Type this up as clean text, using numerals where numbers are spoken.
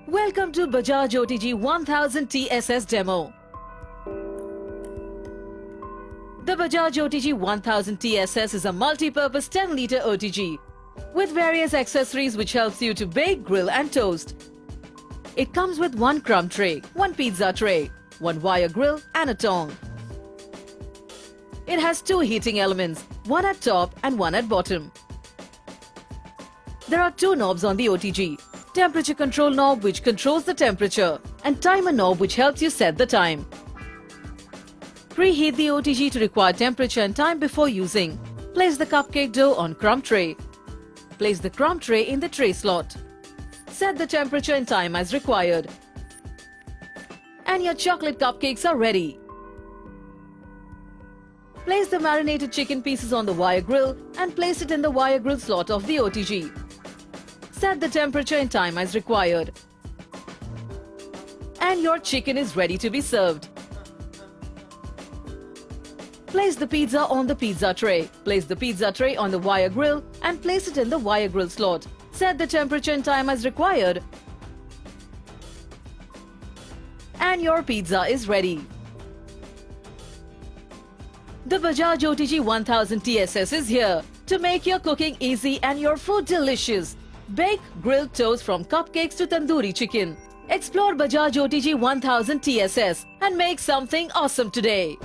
Welcome to Bajaj OTG 1000 TSS demo. The Bajaj OTG 1000 TSS is a multi-purpose 10-litre OTG with various accessories which helps you to bake, grill and toast. It comes with one crumb tray, one pizza tray, one wire grill and a tong. It has two heating elements, one at top and one at bottom. There are two knobs on the OTG. Temperature control knob which controls the temperature and timer knob which helps you set the time. Preheat the OTG to required temperature and time before using. Place the cupcake dough on crumb tray. Place the crumb tray in the tray slot. Set the temperature and time as required. And your chocolate cupcakes are ready. Place the marinated chicken pieces on the wire grill and place it in the wire grill slot of the OTG. Set the temperature and time as required. And your chicken is ready to be served. Place the pizza on the pizza tray. Place the pizza tray on the wire grill and place it in the wire grill slot. Set the temperature and time as required. And your pizza is ready. The Bajaj OTG 1000 TSS is here to make your cooking easy and your food delicious. Bake, grill, toast from cupcakes to tandoori chicken. Explore Bajaj OTG 1000 TSS and make something awesome today.